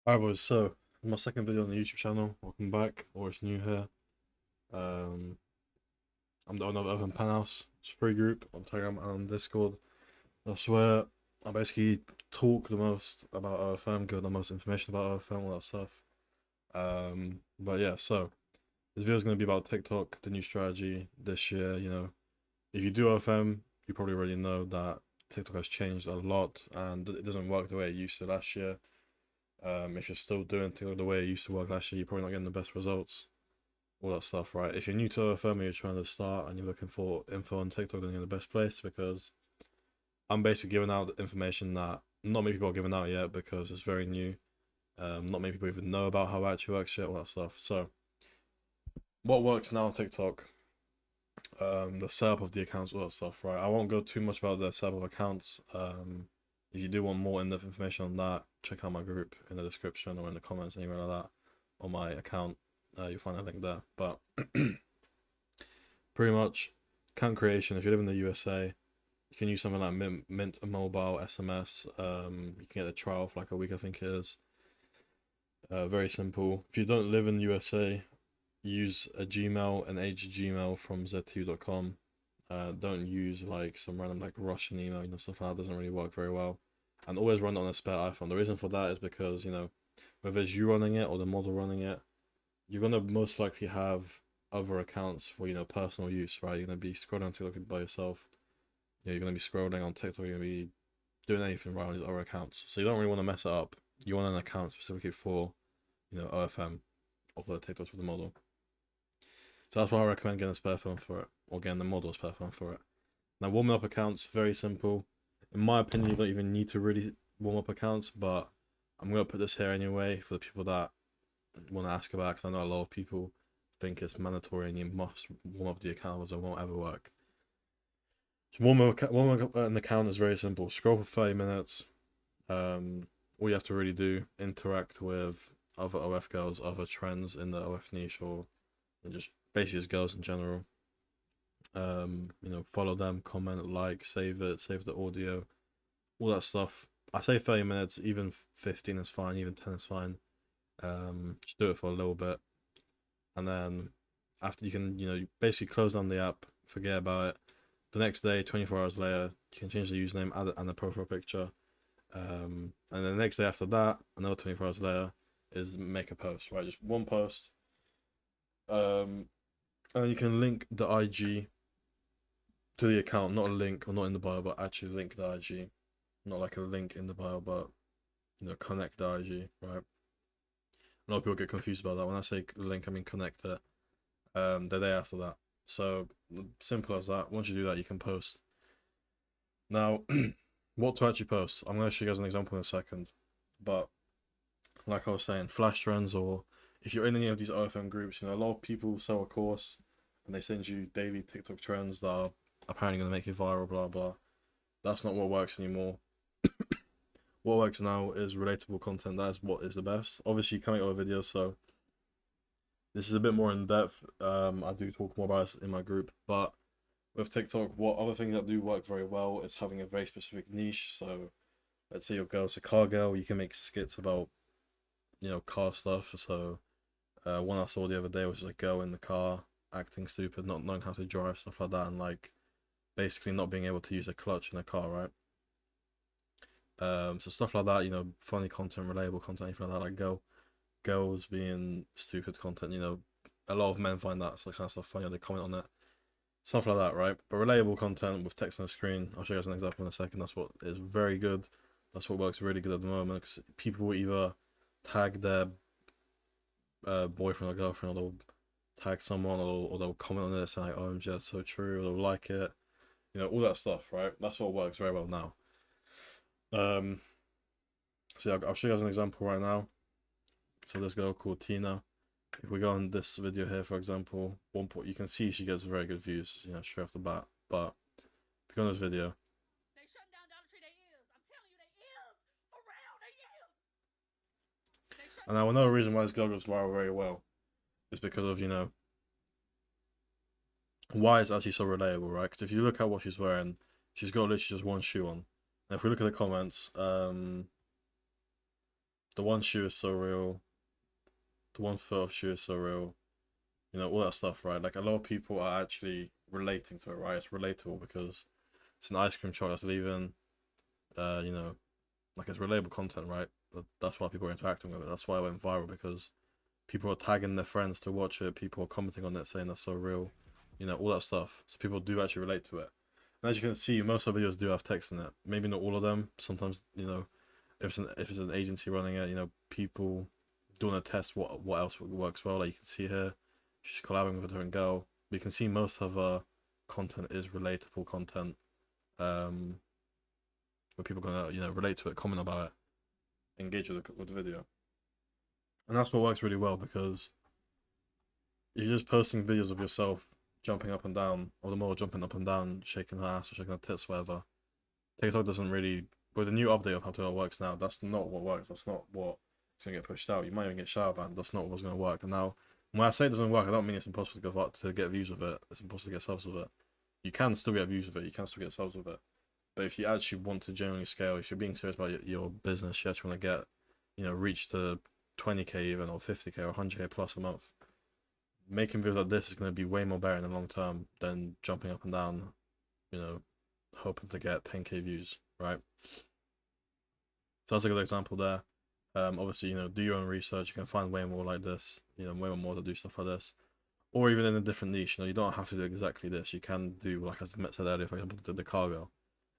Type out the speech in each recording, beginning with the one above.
Alright boys, so my second video on the YouTube channel. Welcome back, or it's new here. Um, I'm the owner of Open Penhouse. It's a free group on Telegram and on Discord. That's where I basically talk the most about OFM, give the most information about OFM, all that stuff. But yeah, so this video is going to be about TikTok, the new strategy this year. If you do OFM, you probably already know that TikTok has changed a lot and it doesn't work the way it used to last year. If you're still doing things the way it used to work last year, you're probably not getting the best results, all that stuff, right? If you're new to OFM, you're trying to start and you're looking for info on TikTok, then you're in the best place because I'm basically giving out information that not many people are giving out yet because it's very new. Not many people even know about how it actually works yet, all that stuff. So, what works now on TikTok? The setup of the accounts, all that stuff, right? I won't go too much about the setup of accounts. If you do want more in-depth information on that, check out my group in the description or in the comments, anywhere like that, on my account. You'll find a link there. But pretty much, account creation. If you live in the USA, you can use something like Mint Mobile SMS. You can get a trial for like a week, I think it is. Very simple. If you don't live in the USA, use a Gmail, an age Gmail from z2.com. Don't use like some random like Russian email, stuff like that doesn't really work very well. And always run it on a spare iPhone. The reason for that is because, whether it's you running it or the model running it, you're gonna most likely have other accounts for, personal use, right? You're gonna be scrolling on TikTok by yourself. You're gonna be scrolling on TikTok, you're gonna be doing anything right on these other accounts. So you don't really want to mess it up. You want an account specifically for, OFM, or for the TikToks for the model. So that's why I recommend getting a spare phone for it, or getting the model spare phone for it. Now, warming up accounts, very simple. In my opinion, you don't even need to really warm up accounts, but I'm going to put this here anyway for the people that want to ask about it, because I know a lot of people think it's mandatory and you must warm up the account or it won't ever work. So warming up an account is very simple. Scroll for 30 minutes. All you have to really do, interact with other OF girls, other trends in the OF niche, or just basically just girls in general. Follow them, comment, like, save it, save the audio, all that stuff. I say 30 minutes, even 15 is fine, even 10 is fine. Just do it for a little bit. And then after you can, basically close down the app, forget about it. The next day, 24 hours later, you can change the username, add it and the profile picture. And then the next day after that, another 24 hours later, is make a post, right? Just one post. And then you can link the IG to the account, not a link or not in the bio, but actually link the IG. Not like a link in the bio, but connect the IG, right? A lot of people get confused about that. When I say link, I mean connect it. The day after that. So simple as that. Once you do that, you can post. Now, what to actually post? I'm going to show you guys an example in a second. But like I was saying, flash trends, or if you're in any of these OFM groups, a lot of people sell a course and they send you daily TikTok trends that are apparently going to make you viral, blah blah. That's not what works anymore. What works now is relatable content. That's what is the best. Obviously, you can make other videos, so this is a bit more in depth. I do talk more about this in my group, but with TikTok, what other things that do work very well is having a very specific niche. So, let's say your girl's a car girl, you can make skits about, car stuff. So, one I saw the other day was just a girl in the car acting stupid, not knowing how to drive, stuff like that, and like basically not being able to use a clutch in a car, right? So stuff like that, funny content, relatable content, anything like that, like girls being stupid content, a lot of men find that kind of stuff funny, they comment on it, stuff like that, right? But relatable content with text on the screen, I'll show you guys an example in a second. That's what is very good. That's what works really good at the moment, because people will either tag their boyfriend or girlfriend, or they'll tag someone, or they'll comment on this and like, OMG, that's so true, or they'll like it, all that stuff, right? That's what works very well now. So yeah, I'll show you guys an example right now. So this girl called Tina. If we go on this video here, for example, one point you can see she gets very good views, straight off the bat. But if you go on this video, and now another reason why this girl goes viral very well is because of why it's actually so relatable, right? Because if you look at what she's wearing, she's got literally just one shoe on. And if we look at the comments, the one shoe is so real, the one foot of shoe is so real, all that stuff, right? Like a lot of people are actually relating to it, right? It's relatable because it's an ice cream truck that's leaving, uh, you know, like it's relatable content, right? That's why people are interacting with it. That's why it went viral because people are tagging their friends to watch it. People are commenting on it saying that's so real, all that stuff. So people do actually relate to it. And as you can see, most of the videos do have text in it. Maybe not all of them. Sometimes, if it's an agency running it, people doing a test what else works well. Like you can see here, she's collabing with a different girl. But you can see most of her content is relatable content. Where people are gonna relate to it, comment about it, engage with the video. And that's what works really well because you're just posting videos of yourself jumping up and down, or the model jumping up and down, shaking her ass or shaking her tits, whatever. TikTok doesn't really, with the new update of how TikTok works now, that's not what works. That's not what's gonna get pushed out. You might even get shadow banned. That's not what's gonna work. And now, when I say it doesn't work, I don't mean it's impossible to get views with it. It's impossible to get subs with it. You can still get views with it. You can still get subs with it. But if you actually want to generally scale, if you're being serious about your business, you actually want to get, reach to 20k even, or 50k or 100k plus a month, making videos like this is going to be way more better in the long term than jumping up and down, hoping to get 10k views, right? So that's a good example there. Obviously, do your own research. You can find way more like this, way more to do stuff like this. Or even in a different niche, you don't have to do exactly this. You can do, like I said earlier, for example, the cargo.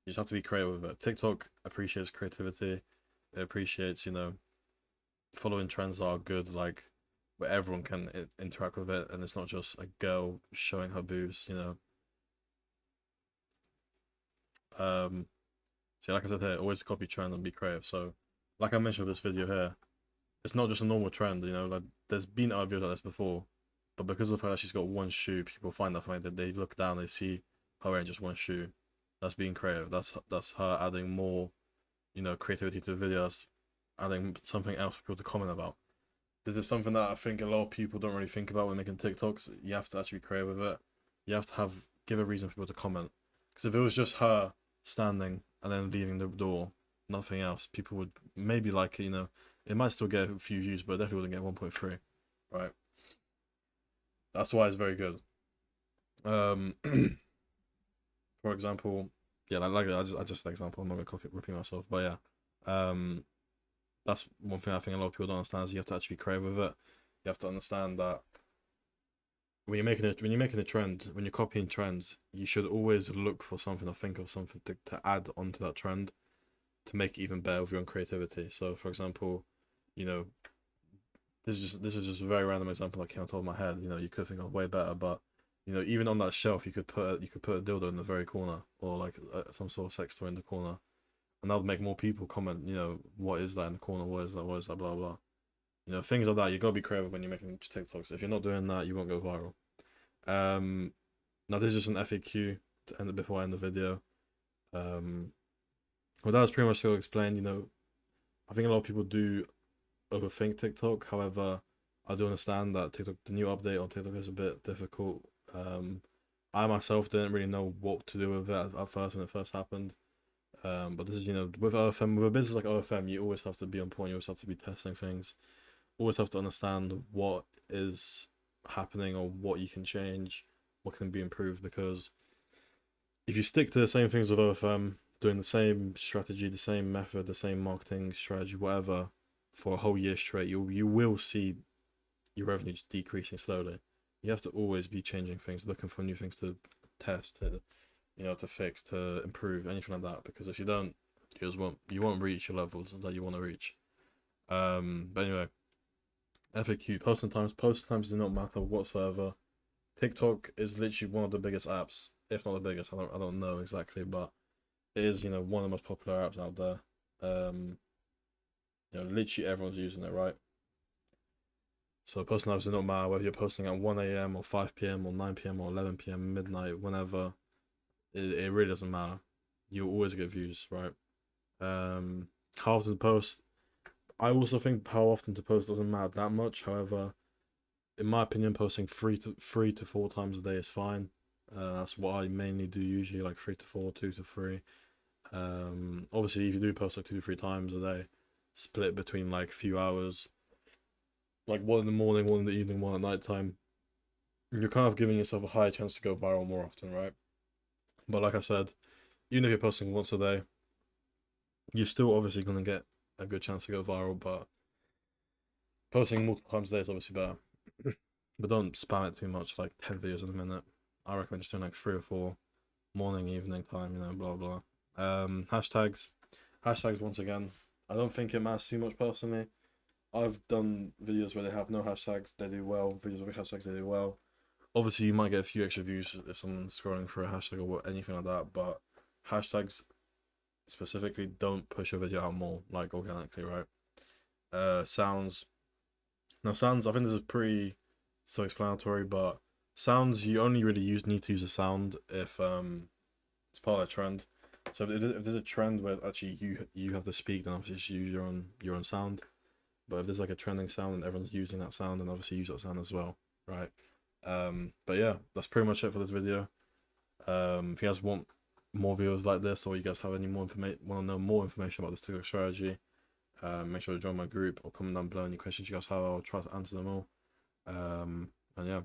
You just have to be creative with it. TikTok appreciates creativity. It appreciates, following trends that are good, like where everyone can interact with it, and it's not just a girl showing her boobs, So like I said here, always copy trend and be creative. So, like I mentioned with this video here, it's not just a normal trend, like there's been other videos like this before, but because of her, she's got one shoe, people find that funny that they look down, they see her wearing just one shoe. That's being creative. That's her adding more, creativity to the videos, adding something else for people to comment about. This is something that I think a lot of people don't really think about when making TikToks. You have to actually be creative with it. You have to give a reason for people to comment. Because if it was just her standing and then leaving the door, nothing else, people would maybe like it, it might still get a few views, but definitely wouldn't get 1.3, right? That's why it's very good. For example, yeah, I just an example. I'm not gonna repeat myself, but yeah, that's one thing I think a lot of people don't understand is you have to actually be creative with it. You have to understand that when you're making a trend, when you're copying trends, you should always look for something or think of something to add onto that trend to make it even better with your own creativity. So, for example, you know, this is just a very random example that came on top of my head. You could think of way better, but even on that shelf, you could put a dildo in the very corner, or like some sort of sex toy in the corner, and that would make more people comment. What is that in the corner? What is that? What is that? Blah blah. Things like that. You gotta be creative when you're making TikToks. If you're not doing that, you won't go viral. Now this is just an FAQ to end before I end the video. Well, that was pretty much to explain. I think a lot of people do overthink TikTok. However, I do understand that the new update on TikTok is a bit difficult. I myself didn't really know what to do with it at first when it first happened. But this is, with OFM, with a business like OFM, you always have to be on point. You always have to be testing things. Always have to understand what is happening or what you can change, what can be improved. Because if you stick to the same things with OFM, doing the same strategy, the same method, the same marketing strategy, whatever, for a whole year straight, you will see your revenue just decreasing slowly. You have to always be changing things, looking for new things to test, to fix, to improve, anything like that. Because if you don't, you won't reach your levels that you want to reach. But anyway, FAQ post times do not matter whatsoever. TikTok is literally one of the biggest apps, if not the biggest. I don't know exactly, but it is one of the most popular apps out there. Literally everyone's using it, right? So post times do not matter whether you're posting at 1 a.m. or 5 p.m. or 9 p.m. or 11 p.m. midnight, whenever. It really doesn't matter. You'll always get views, right? How often to post? I also think how often to post doesn't matter that much. However, in my opinion, posting three to four times a day is fine. That's what I mainly do usually, like 3 to 4, 2 to 3. Obviously, if you do post like 2 to 3 times a day, split between like a few hours, like one in the morning, one in the evening, one at night time, you're kind of giving yourself a higher chance to go viral more often, right? But like I said, even if you're posting once a day, you're still obviously gonna get a good chance to go viral, but posting multiple times a day is obviously better. But don't spam it too much, like 10 videos in a minute. I recommend just doing like 3 or 4 morning, evening time, blah blah. Hashtags. Hashtags once again. I don't think it matters too much personally. I've done videos where they have no hashtags, they do well. Videos with hashtags, they do well. Obviously, you might get a few extra views if someone's scrolling for a hashtag or anything like that, but hashtags specifically don't push your video out more, like organically, right? Sounds. Now, sounds, I think this is pretty self-explanatory, but sounds, you only really need to use a sound if it's part of a trend. So if there's a trend where actually you have to speak, then obviously just use your own sound. But if there's like a trending sound and everyone's using that sound, then obviously use that sound as well, right? But yeah, that's pretty much it for this video. If you guys want more videos like this, or you guys have any more information, want to know more information about this TikTok strategy, make sure to join my group or comment down below any questions you guys have. I'll try to answer them all. And yeah.